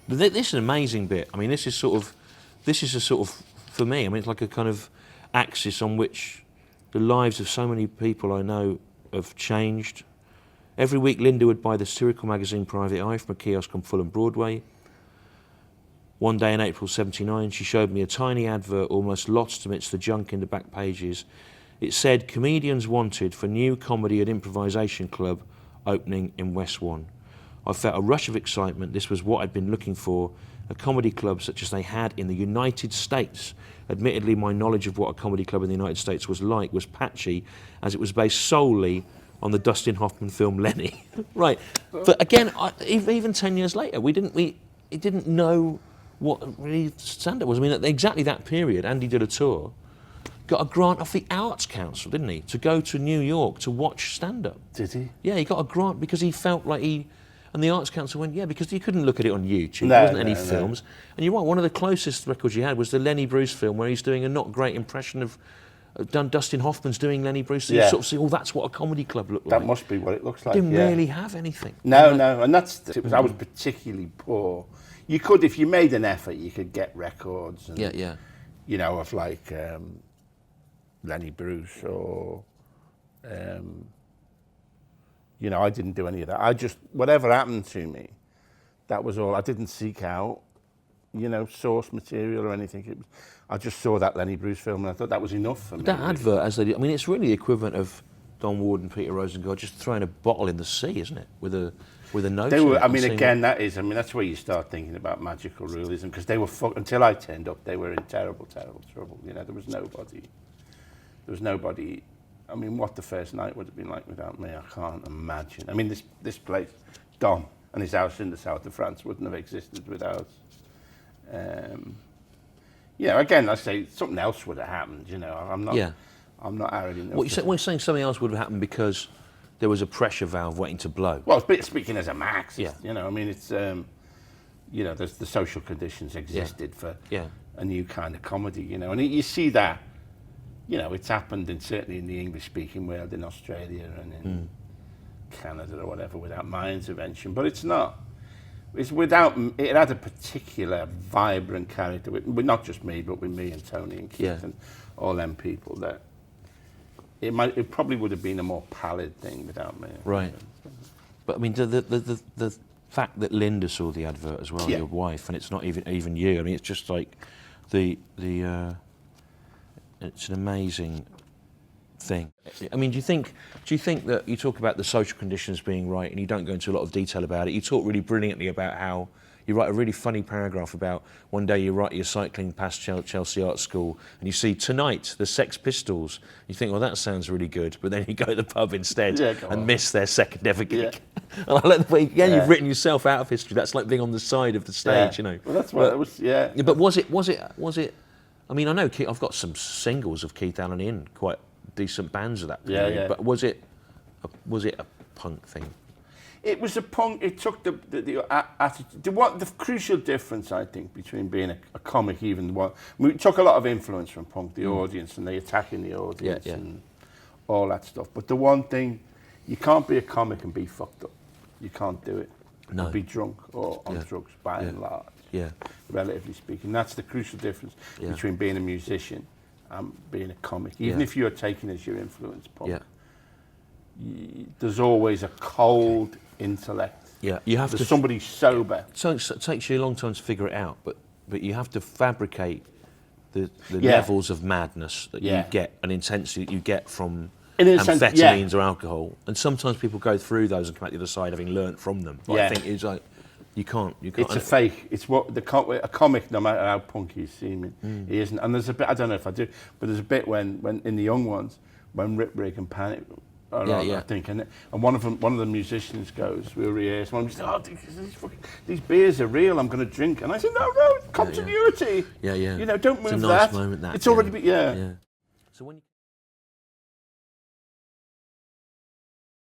But this is an amazing bit. I mean, this is a sort of, for me, I mean, it's like a kind of axis on which the lives of so many people I know have changed. Every week, Linda would buy the satirical magazine Private Eye from a kiosk on Fulham Broadway. One day in April '79, she showed me a tiny advert almost lost amidst the junk in the back pages. It said, "Comedians wanted for new comedy and improvisation club opening in West One." I felt a rush of excitement. This was what I'd been looking for, a comedy club such as they had in the United States. Admittedly, my knowledge of what a comedy club in the United States was like was patchy, as it was based solely on the Dustin Hoffman film Lenny. Right, but again, even 10 years later, we didn't know what really stand-up was. I mean, at exactly that period, Andy did a tour, got a grant off the Arts Council, didn't he, to go to New York to watch stand-up. Did he? Yeah, he got a grant because he felt like and the Arts Council went, yeah, because you couldn't look at it on YouTube, there wasn't any films. And you're right, one of the closest records you had was the Lenny Bruce film where he's doing a not great impression of Dustin Hoffman's doing Lenny Bruce. So you sort of see, oh, that's what a comedy club looked like. That must be what it looks like. Didn't really have anything. No, and I was particularly poor. You could, if you made an effort, you could get records. And, you know, of like Lenny Bruce or, you know, I didn't do any of that. I just, whatever happened to me, that was all. I didn't seek out, you know, source material or anything. I just saw that Lenny Bruce film and I thought that was enough for me. That advert, as they did, I mean, it's really the equivalent of Don Ward and Peter Rosengard just throwing a bottle in the sea, isn't it? With a note. They were, I mean, again, that's where you start thinking about magical realism, because they were, until I turned up, they were in terrible, terrible trouble. You know, there was nobody, I mean, what the first night would have been like without me, I can't imagine. I mean, this place, Dom and his house in the south of France wouldn't have existed without. You know, again, I say something else would have happened. You know, I'm not arrogant. What you're saying, something else would have happened because there was a pressure valve waiting to blow. Well, speaking as a Marxist, you know, I mean, it's you know, the social conditions existed for a new kind of comedy. You know, and you see that. You know, it's happened certainly in the English-speaking world, in Australia and in Canada or whatever, without my intervention. But it's not. It's without. It had a particular vibrant character with not just me, but with me and Tony and Keith and all them people. That it probably would have been a more pallid thing without me. Right. But I mean, the fact that Linda saw the advert as well, your wife, and it's not even you. I mean, it's just like it's an amazing thing. I mean, do you think that you talk about the social conditions being right and you don't go into a lot of detail about it? You talk really brilliantly about how you write a really funny paragraph about one day you're cycling past Chelsea Art School and you see tonight the Sex Pistols. You think, well, that sounds really good, but then you go to the pub instead and miss their second ever gig. And I like the way you've written yourself out of history. That's like being on the side of the stage, you know. Well, that's what it was. Yeah. But was it? I mean, I know I've got some singles of Keith Allen in quite decent bands of that period. But was it a punk thing? It was a punk. It took the attitude. The crucial difference, I think, between being a comic, we took a lot of influence from punk, the audience and the attacking the audience and all that stuff. But the one thing, you can't be a comic and be fucked up. You can't do it. No. Be drunk or on drugs, by and large. Yeah. Relatively speaking, that's the crucial difference between being a musician and being a comic. Even if you're taking as your influence punk, there's always a cold intellect. Yeah, you have there's somebody sober. So it takes you a long time to figure it out, but you have to fabricate the levels of madness that you get, an intensity that you get from amphetamines or alcohol. And sometimes people go through those and come out the other side having learnt from them. But I think it's like, you can't. It's a fake. It's what a comic, no matter how punky you see me, he isn't. And there's a bit, I don't know if I do, but there's a bit when in the young ones, when Rip Rig and Panic I think, and one of the musicians goes, we'll rehearse, one of them says, these beers are real, I'm going to drink. And I said, no, continuity. Yeah. You know, don't move it's a nice that. moment, that. It's already, So when you